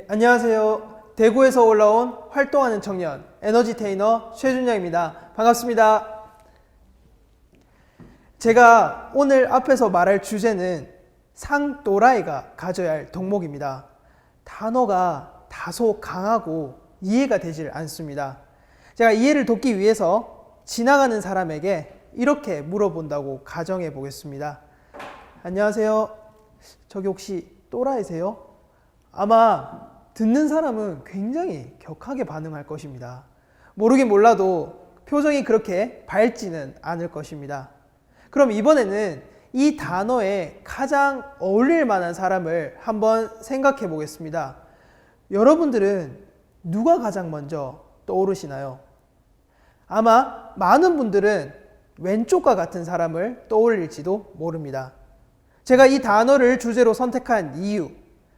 안녕하세요. 대구에서 올라온 활동하는 청년 에너지 테이너 최준영입니다. 반갑습니다. 제가 오늘 앞에서 말할 주제는 상또라이가 가져야 할 덕목입니다. 단어가 다소 강하고 이해가 되질 않습니다. 제가 이해를 돕기 위해서 지나가는 사람에게 이렇게 물어본다고 가정해 보겠습니다. 안녕하세요. 저기 혹시 또라이세요? 아마 듣는 사람은 굉장히 격하게 반응할 것입니다. 모르긴 몰라도 표정이 그렇게 밝지는 않을 것입니다. 그럼 이번에는 이 단어에 가장 어울릴 만한 사람을 한번 생각해 보겠습니다. 여러분들은 누가 가장 먼저 떠오르시나요? 아마 많은 분들은 왼쪽과 같은 사람을 떠올릴지도 모릅니다. 제가 이 단어를 주제로 선택한 이유,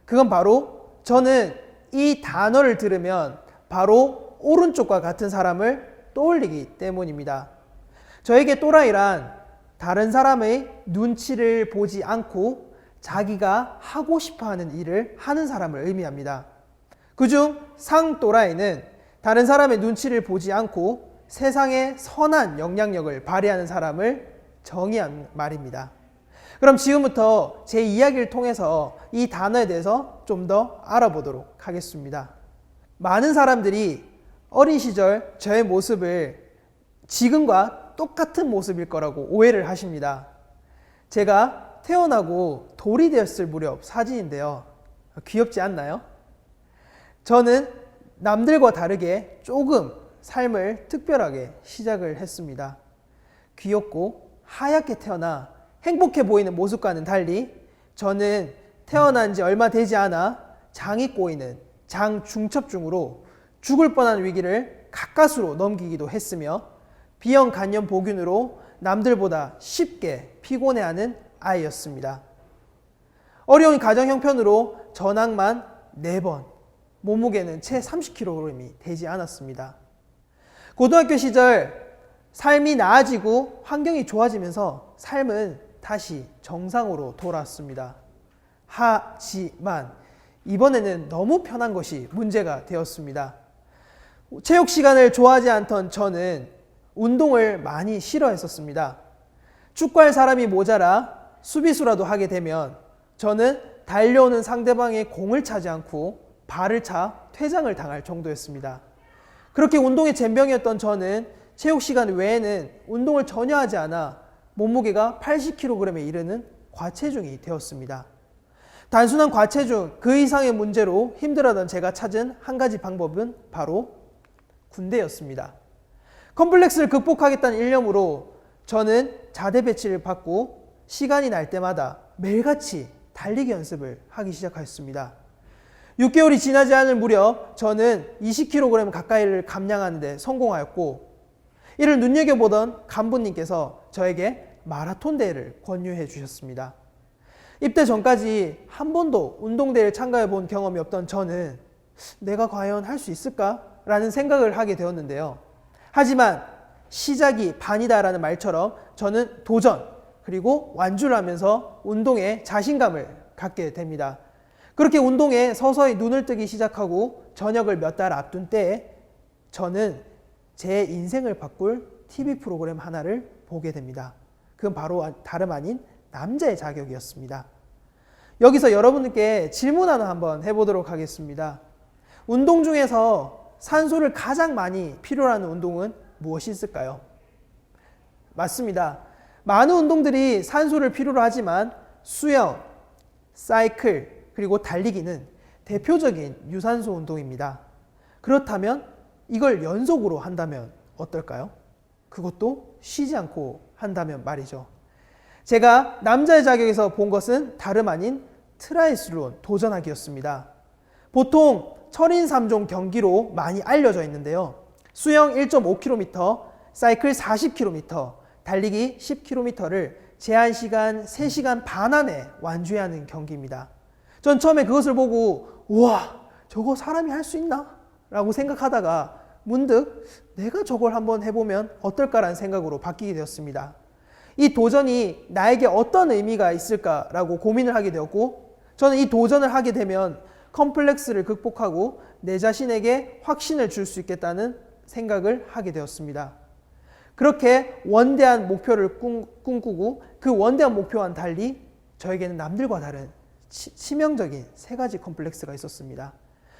그건 바로 저는 이 단어를 들으면 바로 오른쪽과 같은 사람을 떠올리기 때문입니다. 저에게 또라이란 다른 사람의 눈치를 보지 않고 자기가 하고 싶어하는 일을 하는 사람을 의미합니다. 그중 상또라이는 다른 사람의 눈치를 보지 않고 세상에 선한 영향력을 발휘하는 사람을 정의한 말입니다. 그럼 지금부터 제 이야기를 통해서 이 단어에 대해서 좀 더 알아보도록 하겠습니다. 많은 사람들이 어린 시절 저의 모습을 지금과 똑같은 모습일 거라고 오해를 하십니다. 제가 태어나고 돌이 되었을 무렵 사진인데요. 귀엽지 않나요? 저는 남들과 다르게 조금 삶을 특별하게 시작을 했습니다. 귀엽고 하얗게 태어나 행복해 보이는 모습과는 달리 저는 태어난 지 얼마 되지 않아 장이 꼬이는 장중첩중으로 죽을 뻔한 위기를 가까스로 넘기기도 했으며 비형 간염 보균으로 남들보다 쉽게 피곤해하는 아이였습니다. 어려운 가정 형편으로 전학만 4번, 몸무게는 채 30kg이 되지 않았습니다. 고등학교 시절 삶이 나아지고 환경이 좋아지면서 삶은 다시 정상으로 돌아왔습니다. 하지만 이번에는 너무 편한 것이 문제가 되었습니다. 체육 시간을 좋아하지 않던 저는 운동을 많이 싫어했었습니다. 축구할 사람이 모자라 수비수라도 하게 되면 저는 달려오는 상대방의 공을 차지 않고 발을 차 퇴장을 당할 정도였습니다. 그렇게 운동에 젬병이었던 저는 체육 시간 외에는 운동을 전혀 하지 않아 몸무게가 80kg에 이르는 과체중이 되었습니다. 단순한 과체중, 그 이상의 문제로 힘들어하던 제가 찾은 한 가지 방법은 바로 군대였습니다. 컴플렉스를 극복하겠다는 일념으로 저는 자대 배치를 받고 시간이 날 때마다 매일같이 달리기 연습을 하기 시작하였습니다. 6개월이 지나지 않을 무렵 저는 20kg 가까이를 감량하는 데 성공하였고 이를 눈여겨보던 간부님께서 저에게 마라톤 대회를 권유해 주셨습니다. 입대 전까지 한 번도 운동대회를 참가해 본 경험이 없던 저는 내가 과연 할 수 있을까? 라는 생각을 하게 되었는데요. 하지만 시작이 반이다라는 말처럼 저는 도전 그리고 완주를 하면서 운동에 자신감을 갖게 됩니다. 그렇게 운동에 서서히 눈을 뜨기 시작하고 전역을 몇 달 앞둔 때에 저는 제 인생을 바꿀 TV 프로그램 하나를 보게 됩니다. 그건 바로 다름 아닌 남자의 자격이었습니다. 여기서 여러분께 질문 하나 한번 해보도록 하겠습니다. 운동 중에서 산소를 가장 많이 필요로 하는 운동은 무엇이 있을까요? 맞습니다. 많은 운동들이 산소를 필요로 하지만 수영, 사이클, 그리고 달리기는 대표적인 유산소 운동입니다. 그렇다면 이걸 연속으로 한다면 어떨까요? 그것도 쉬지 않고 한다면 말이죠. 제가 남자의 자격에서 본 것은 다름 아닌 트라이애슬론 도전하기였습니다. 보통 철인 3종 경기로 많이 알려져 있는데요. 수영 1.5km, 사이클 40km, 달리기 10km를 제한 시간 3시간 반 안에 완주해야 하는 경기입니다. 전 처음에 그것을 보고 우와, 저거 사람이 할 수 있나? 라고 생각하다가 문득 내가 저걸 한번 해보면 어떨까라는 생각으로 바뀌게 되었습니다. 이 도전이 나에게 어떤 의미가 있을까라고 고민을 하게 되었고, 저는 이 도전을 하게 되면 컴플렉스를 극복하고 내 자신에게 확신을 줄 수 있겠다는 생각을 하게 되었습니다. 그렇게 원대한 목표를 꿈꾸고 그 원대한 목표와는 달리 저에게는 남들과 다른 치명적인 세 가지 컴플렉스가 있었습니다.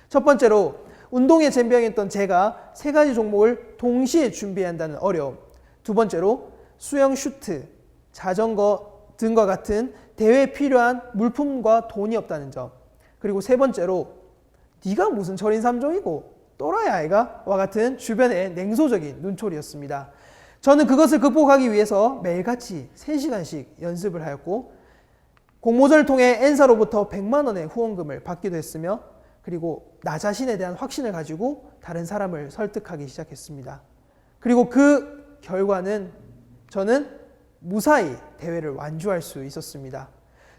첫 번째로 운동에 젬병했던 제가 세 가지 종목을 동시에 준비해야 한다는 어려움. 두 번째로 수영, 슈트, 자전거 등과 같은 대회에 필요한 물품과 돈이 없다는 점. 그리고 세 번째로 네가 무슨 철인삼종이고 또라이 아이가? 와 같은 주변의 냉소적인 눈초리였습니다. 저는 그것을 극복하기 위해서 매일같이 3시간씩 연습을 하였고 공모전을 통해 엔사로부터 100만 원의 후원금을 받기도 했으며 그리고 나 자신에 대한 확신을 가지고 다른 사람을 설득하기 시작했습니다. 그리고 그 결과는 저는 무사히 대회를 완주할 수 있었습니다.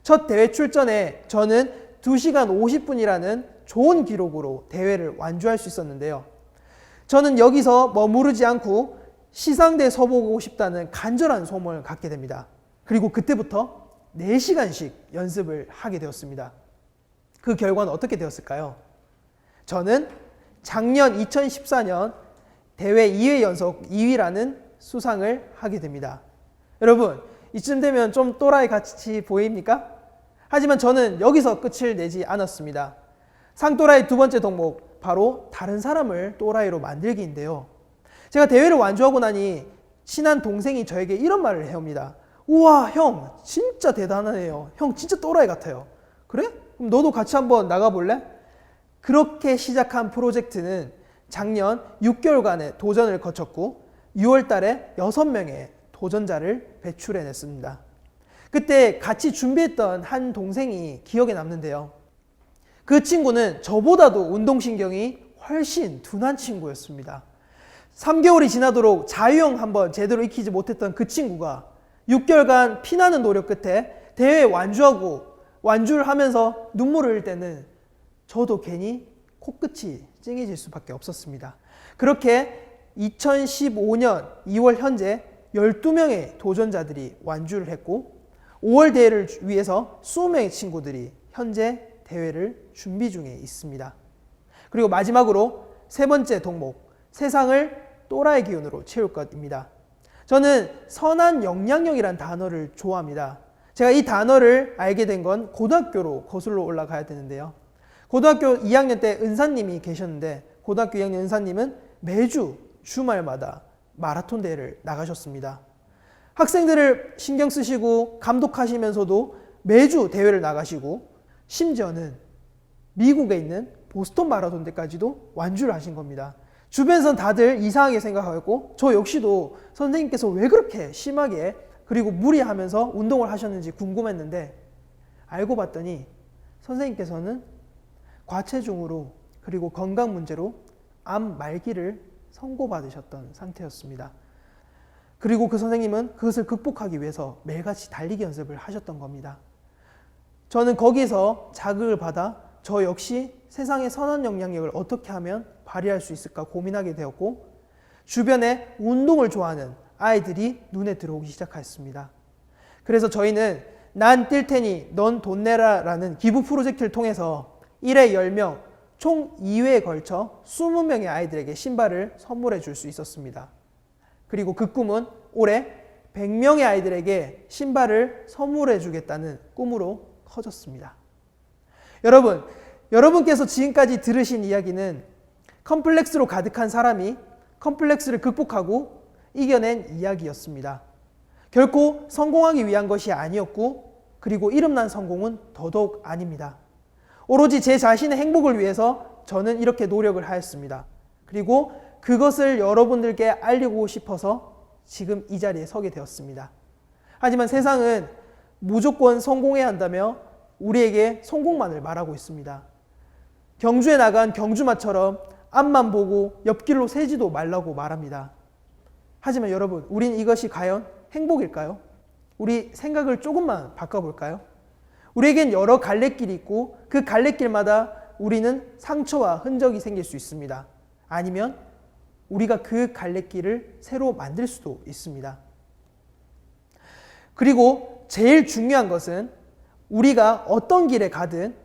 첫 대회 출전에 저는 2시간 50분이라는 좋은 기록으로 대회를 완주할 수 있었는데요. 저는 여기서 머무르지 않고 시상대에 서보고 싶다는 간절한 소망을 갖게 됩니다. 그리고 그때부터 4시간씩 연습을 하게 되었습니다. 그 결과는 어떻게 되었을까요? 저는 작년 2014년 대회 2회 연속 2위라는 수상을 하게 됩니다. 여러분, 이쯤 되면 좀 또라이 같이 보입니까? 하지만 저는 여기서 끝을 내지 않았습니다. 상또라이 두 번째 덕목, 바로 다른 사람을 또라이로 만들기인데요. 제가 대회를 완주하고 나니 친한 동생이 저에게 이런 말을 해옵니다. 우와, 형 진짜 대단하네요. 형 진짜 또라이 같아요. 그래? 그럼 너도 같이 한번 나가볼래? 그렇게 시작한 프로젝트는 작년 6개월간의 도전을 거쳤고 6월 달에 6명의 도전자를 배출해냈습니다. 그때 같이 준비했던 한 동생이 기억에 남는데요. 그 친구는 저보다도 운동신경이 훨씬 둔한 친구였습니다. 3개월이 지나도록 자유형 한번 제대로 익히지 못했던 그 친구가 6개월간 피나는 노력 끝에 대회에 완주를 하면서 눈물을 흘릴 때는 저도 괜히 코끝이 찡해질 수밖에 없었습니다. 그렇게 2015년 2월 현재 12명의 도전자들이 완주를 했고 5월 대회를 위해서 20명의 친구들이 현재 대회를 준비 중에 있습니다. 그리고 마지막으로 세 번째 덕목, 세상을 또라이 기운으로 채울 것입니다. 저는 선한 영향력이란 단어를 좋아합니다. 제가 이 단어를 알게 된 건 고등학교로 거슬러 올라가야 되는데요. 고등학교 2학년 때 은사님이 계셨는데 고등학교 2학년 은사님은 매주 주말마다 마라톤 대회를 나가셨습니다. 학생들을 신경 쓰시고 감독하시면서도 매주 대회를 나가시고 심지어는 미국에 있는 보스턴 마라톤 대까지도 완주를 하신 겁니다. 주변에선 다들 이상하게 생각하고 저 역시도 선생님께서 왜 그렇게 심하게 그리고 무리하면서 운동을 하셨는지 궁금했는데 알고 봤더니 선생님께서는 과체중으로 그리고 건강 문제로 암 말기를 선고받으셨던 상태였습니다. 그리고 그 선생님은 그것을 극복하기 위해서 매일같이 달리기 연습을 하셨던 겁니다. 저는 거기서 자극을 받아 저 역시 세상의 선한 영향력을 어떻게 하면 발휘할 수 있을까 고민하게 되었고 주변에 운동을 좋아하는 아이들이 눈에 들어오기 시작했습니다. 그래서 저희는 난 뛸 테니 넌 돈 내라 라는 기부 프로젝트를 통해서 1회 10명, 총 2회에 걸쳐 20명의 아이들에게 신발을 선물해 줄 수 있었습니다. 그리고 그 꿈은 올해 100명의 아이들에게 신발을 선물해 주겠다는 꿈으로 커졌습니다. 여러분께서 지금까지 들으신 이야기는 컴플렉스로 가득한 사람이 컴플렉스를 극복하고 이겨낸 이야기였습니다. 결코 성공하기 위한 것이 아니었고 그리고 이름난 성공은 더더욱 아닙니다. 오로지 제 자신의 행복을 위해서 저는 이렇게 노력을 하였습니다. 그리고 그것을 여러분들께 알리고 싶어서 지금 이 자리에 서게 되었습니다. 하지만 세상은 무조건 성공해야 한다며 우리에게 성공만을 말하고 있습니다. 경주에 나간 경주마처럼 앞만 보고 옆길로 새지도 말라고 말합니다. 하지만 여러분, 우린 이것이 과연 행복일까요? 우리 생각을 조금만 바꿔볼까요? 우리에겐 여러 갈래길이 있고 그 갈래길마다 우리는 상처와 흔적이 생길 수 있습니다. 아니면 우리가 그 갈래길을 새로 만들 수도 있습니다. 그리고 제일 중요한 것은 우리가 어떤 길에 가든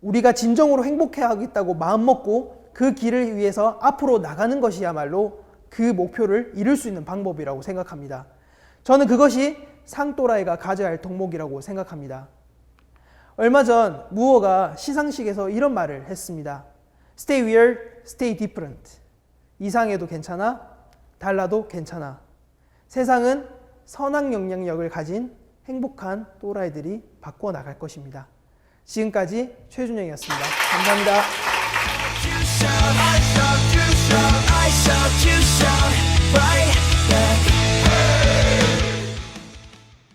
우리가 진정으로 행복해하겠다고 마음먹고 그 길을 위해서 앞으로 나가는 것이야말로 그 목표를 이룰 수 있는 방법이라고 생각합니다. 저는 그것이 상또라이가 가져야 할 덕목이라고 생각합니다. 얼마 전 무어가 시상식에서 이런 말을 했습니다. Stay weird, stay different. 이상해도 괜찮아, 달라도 괜찮아. 세상은 선한 영향력을 가진 행복한 또라이들이 바꿔나갈 것입니다. 지금까지 최준영이었습니다. 감사합니다.